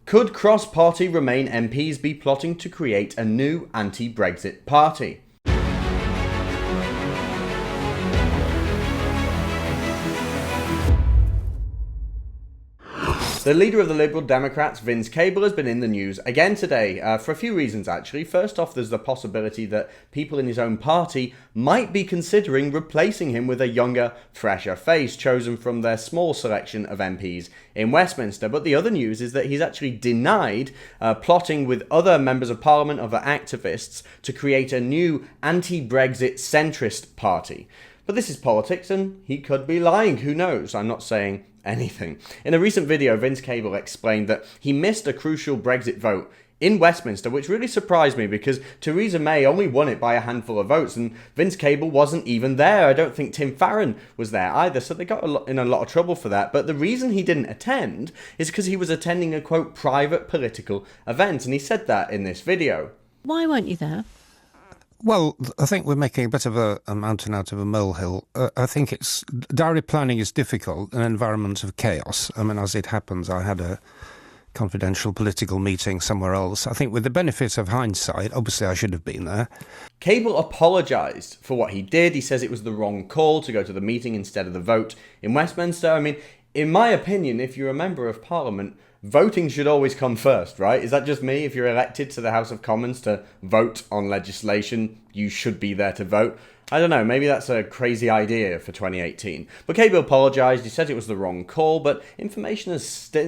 Could cross-party Remain MPs be plotting to create a new anti-Brexit party? The leader of the Liberal Democrats, Vince Cable, has been in the news again today for a few reasons actually. First off, there's the possibility that people in his own party might be considering replacing him with a younger, fresher face chosen from their small selection of MPs in Westminster. But the other news is that he's actually denied plotting with other members of parliament, other activists, to create a new anti-Brexit centrist party. But this is politics and he could be lying, who knows? I'm not saying anything. In a recent video, Vince Cable explained that he missed a crucial Brexit vote in Westminster, which really surprised me because Theresa May only won it by a handful of votes and Vince Cable wasn't even there. I don't think Tim Farron was there either, so they got in a lot of trouble for that. But the reason he didn't attend is because he was attending a, quote, private political event, and he said that in this video. Why weren't you there? Well, I think we're making a bit of a mountain out of a molehill. I think diary planning is difficult in an environment of chaos. I mean, as it happens, I had a confidential political meeting somewhere else. I think with the benefit of hindsight, obviously I should have been there. Cable apologised for what he did. He says it was the wrong call to go to the meeting instead of the vote in Westminster. I mean, in my opinion, if you're a member of Parliament, voting should always come first, right? Is that just me? If you're elected to the House of Commons to vote on legislation, you should be there to vote. I don't know, maybe that's a crazy idea for 2018. But Cable apologised, he said it was the wrong call, but information has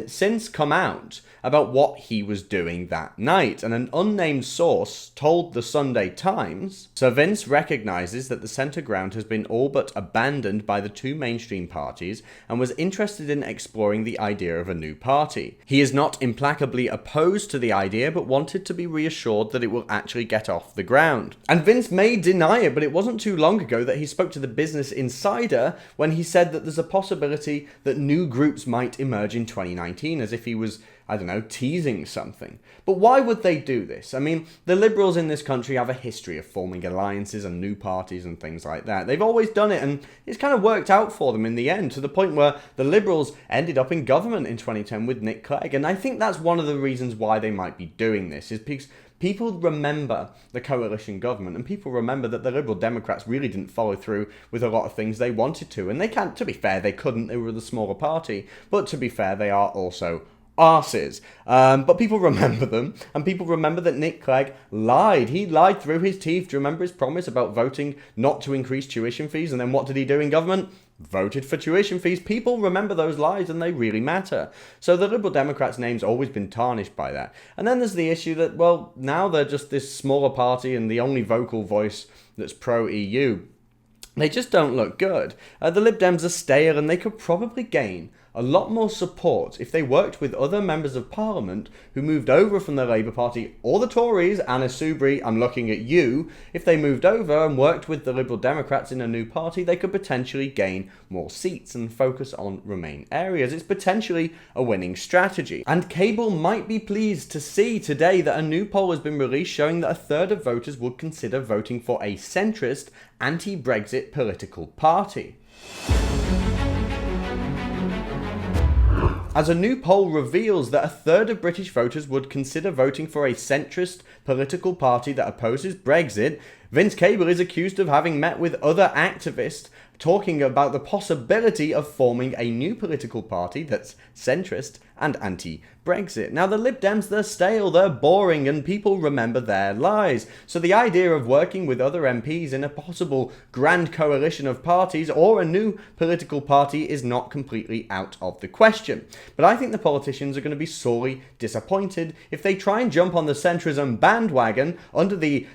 since come out about what he was doing that night. And an unnamed source told the Sunday Times, Sir Vince recognises that the centre ground has been all but abandoned by the two mainstream parties and was interested in exploring the idea of a new party. He is not implacably opposed to the idea, but wanted to be reassured that it will actually get off the ground. And Vince may deny it, but it wasn't too long ago that he spoke to the Business Insider when he said that there's a possibility that new groups might emerge in 2019, as if he was, I don't know, teasing something. But why would they do this? I mean, the Liberals in this country have a history of forming alliances and new parties and things like that. They've always done it, and it's kind of worked out for them in the end, to the point where the Liberals ended up in government in 2010 with Nick Clegg. And I think that's one of the reasons why they might be doing this, is because people remember the coalition government, and people remember that the Liberal Democrats really didn't follow through with a lot of things they wanted to. And they can't, to be fair, they couldn't, they were the smaller party. But to be fair, they are also arses. But people remember them, and people remember that Nick Clegg lied. He lied through his teeth. Do you remember his promise about voting not to increase tuition fees? And then what did he do in government? Voted for tuition fees. People remember those lies and they really matter. So the Liberal Democrats' name's always been tarnished by that. And then there's the issue that, well, now they're just this smaller party and the only vocal voice that's pro-EU. They just don't look good. The Lib Dems are stale and they could probably gain a lot more support if they worked with other members of Parliament who moved over from the Labour Party or the Tories. Anna Soubry, I'm looking at you. If they moved over and worked with the Liberal Democrats in a new party, they could potentially gain more seats and focus on Remain areas. It's potentially a winning strategy. And Cable might be pleased to see today that a new poll has been released showing that a third of voters would consider voting for a centrist, anti-Brexit political party. As a new poll reveals that a third of British voters would consider voting for a centrist political party that opposes Brexit, Vince Cable is accused of having met with other activists talking about the possibility of forming a new political party that's centrist and anti-Brexit. Now, the Lib Dems, they're stale, they're boring, and people remember their lies. So the idea of working with other MPs in a possible grand coalition of parties or a new political party is not completely out of the question. But I think the politicians are going to be sorely disappointed if they try and jump on the centrism bandwagon under the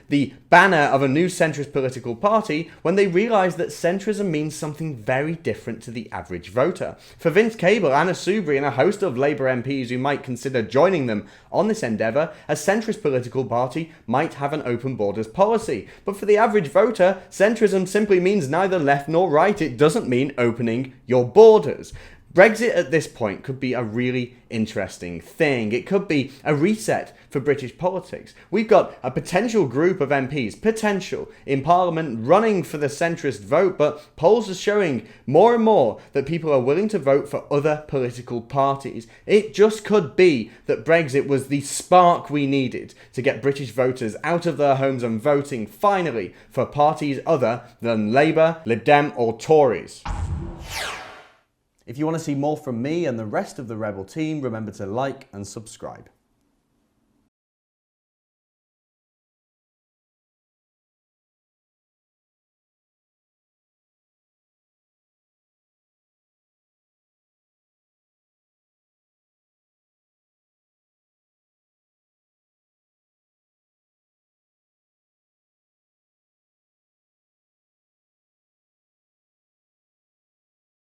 banner of a new centrist political party when they realise that centrism means something very different to the average voter. For Vince Cable, Anna Soubry, and a host of Labour MPs who might consider joining them on this endeavour, a centrist political party might have an open borders policy. But for the average voter, centrism simply means neither left nor right. It doesn't mean opening your borders. Brexit at this point could be a really interesting thing. It could be a reset for British politics. We've got a potential group of MPs, in Parliament running for the centrist vote, but polls are showing more and more that people are willing to vote for other political parties. It just could be that Brexit was the spark we needed to get British voters out of their homes and voting finally for parties other than Labour, Lib Dem or Tories. If you want to see more from me and the rest of the Rebel team, remember to like and subscribe.